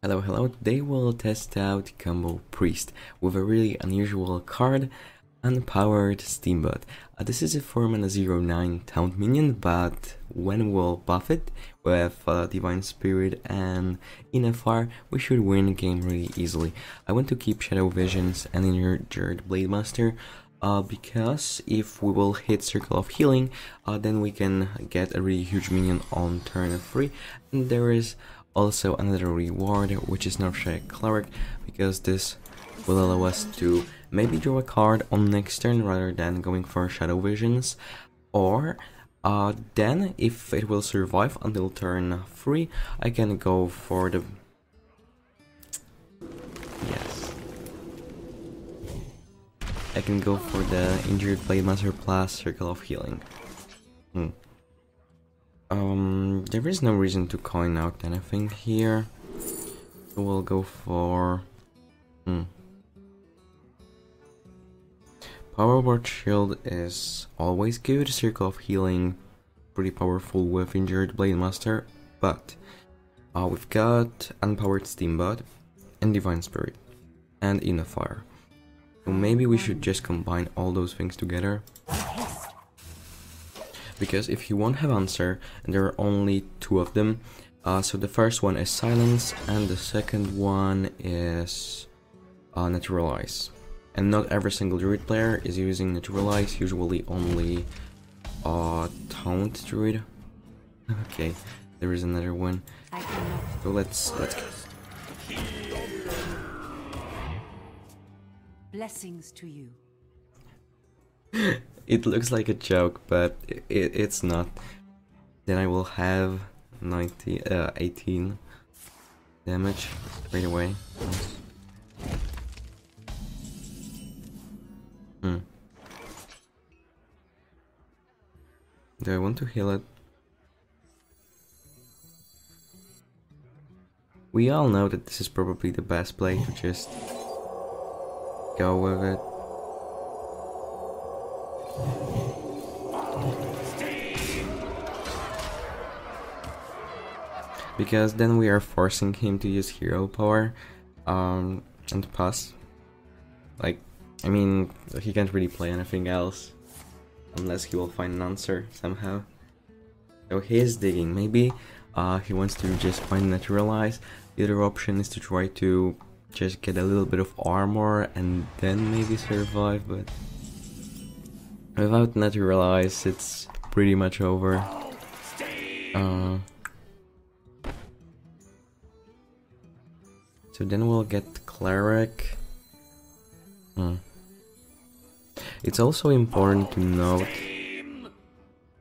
Hello, today we'll test out Combo Priest with a really unusual card, Unpowered Steambot. This is a 4-mana 0/9 taunt minion, but when we'll buff it with Divine Spirit and Inafar, we should win the game really easily. I want to keep Shadow Visions and Injured Blademaster, because if we will hit Circle of Healing, then we can get a really huge minion on turn 3, and there is also another reward, which is Northshire Cleric, because this will allow us to maybe draw a card on next turn rather than going for Shadow Visions, or then if it will survive until turn 3, I can go for the... Yes. I can go for the Injured Blademaster plus Circle of Healing. There is no reason to coin out anything here. So we'll go for... Power Word Shield is always good, Circle of Healing pretty powerful with Injured Blademaster, but we've got Unpowered Steambot and Divine Spirit and Inafar. So maybe we should just combine all those things together. Because if you won't have answer, and there are only two of them, so the first one is Silence, and the second one is Naturalize. And not every single Druid player is using Naturalize, usually only Taunt Druid. Okay, there is another one. So let's go. Blessings to you. It looks like a joke, but it's not. Then I will have 18 damage right away. Do I want to heal it? We all know that this is probably the best play to just go with it. Because then we are forcing him to use hero power and pass. Like, I mean, he can't really play anything else unless he will find an answer somehow. So he is digging. Maybe he wants to just find Naturalize. The other option is to try to just get a little bit of armor and then maybe survive, but without Naturalize it's pretty much over. So then we'll get Cleric. It's also important to note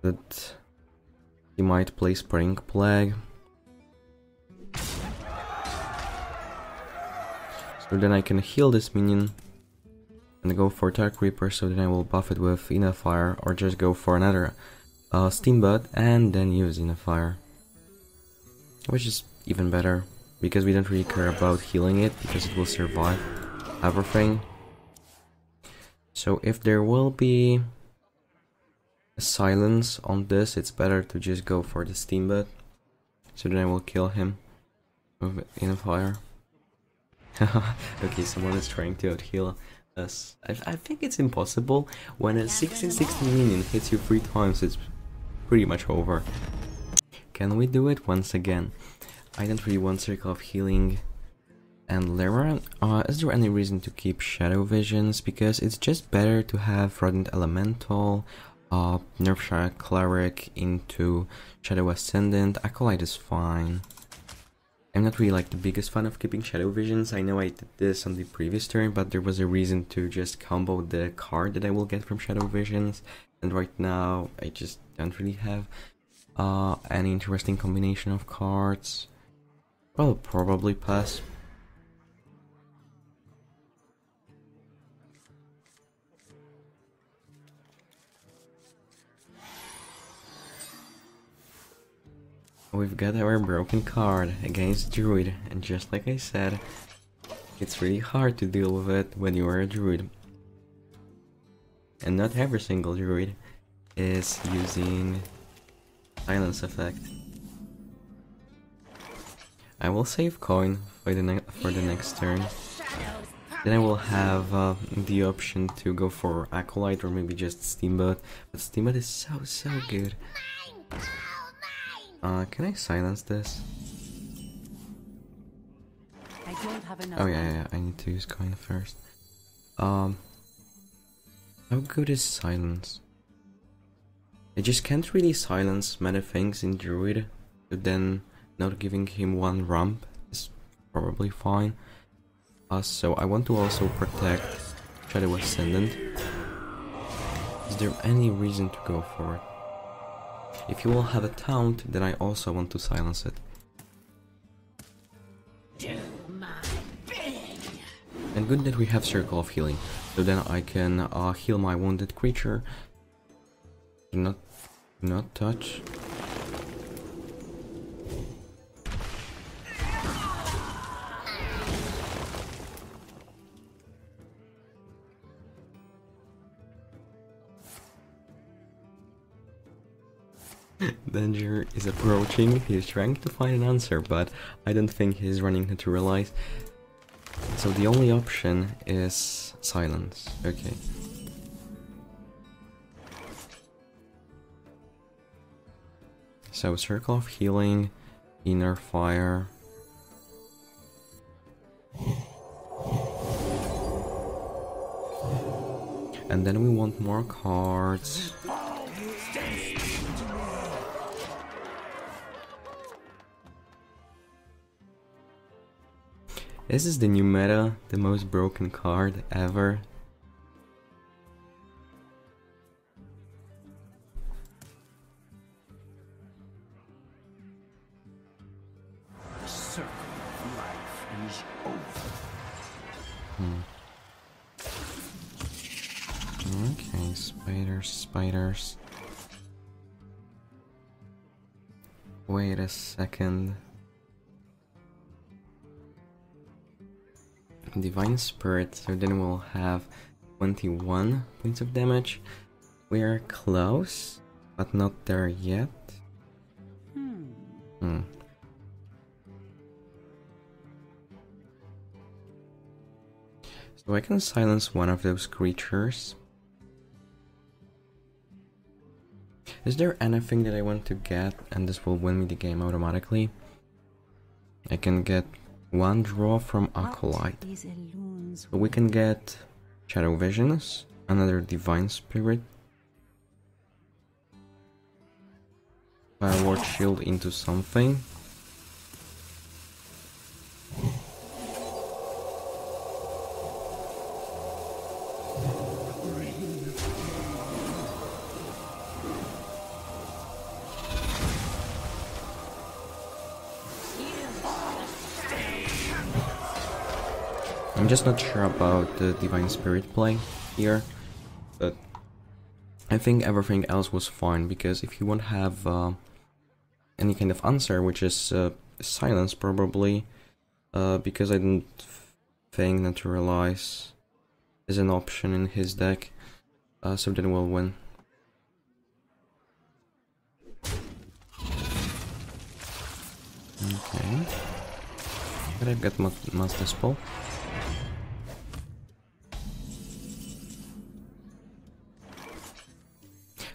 that he might play Spring Plague. So then I can heal this minion and go for Dark Reaper, so then I will buff it with Inafire, or just go for another Steambot and then use Inafire. Which is even better, because we don't really care about healing it, because it will survive everything. So if there will be a silence on this, it's better to just go for the Steambot. So then I will kill him with Inafire. Okay, someone is trying to out-heal us. I think it's impossible. When a 16/16 minion hits you 3 times, it's pretty much over. Can we do it once again? I don't really want Circle of Healing and Lemur. Is there any reason to keep Shadow Visions? Because it's just better to have Rodent Elemental, Northshire Cleric into Shadow Ascendant. Acolyte is fine. I'm not really like the biggest fan of keeping Shadow Visions. I know I did this on the previous turn, but there was a reason to just combo the card that I will get from Shadow Visions, and right now I just don't really have any interesting combination of cards. I'll probably pass. We've got our broken card against Druid, and just like I said, it's really hard to deal with it when you are a Druid. And not every single Druid is using silence effect. I will save coin for the next turn. Then I will have the option to go for Acolyte or maybe just Steambot. But Steambot is so good. Can I silence this? I don't have enough. Oh yeah, I need to use coin first. How good is silence? I just can't really silence many things in Druid, but then not giving him one ramp is probably fine. So I want to also protect Shadow Ascendant. Is there any reason to go for it? If you will have a taunt, then I also want to silence it. And good that we have Circle of Healing, so then I can heal my wounded creature. Do not touch. Danger is approaching. He's trying to find an answer, but I don't think he's running Naturalize. So the only option is silence. Okay. So Circle of Healing, Inner Fire. And then we want more cards. This is the new meta, the most broken card ever. The circle of life is over. Okay, spiders. Wait a second. Divine Spirit, so then we'll have 21 points of damage. We are close, but not there yet. So I can silence one of those creatures. Is there anything that I want to get and this will win me the game automatically? I can get one draw from Acolyte. So we can get Shadow Visions, another Divine Spirit, Fireward Shield into something. I'm just not sure about the Divine Spirit play here, but I think everything else was fine, because if you won't have any kind of answer, which is silence probably, because I don't think Naturalize is an option in his deck, so then we'll win. Okay, but I've got Mass Dispel.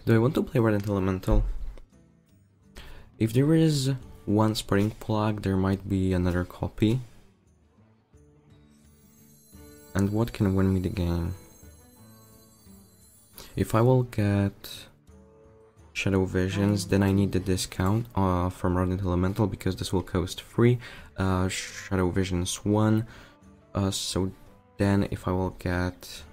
Do I want to play Ardent Elemental? If there is one Spring Plague, there might be another copy. And what can win me the game? If I will get Shadow Visions, then I need the discount from Ardent Elemental, because this will cost 3. Shadow Visions 1. So then if I will get...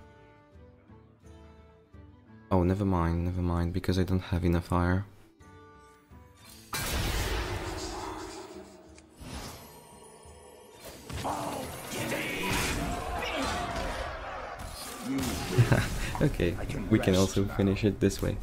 Oh, never mind, because I don't have enough fire. Okay, we can also finish it this way.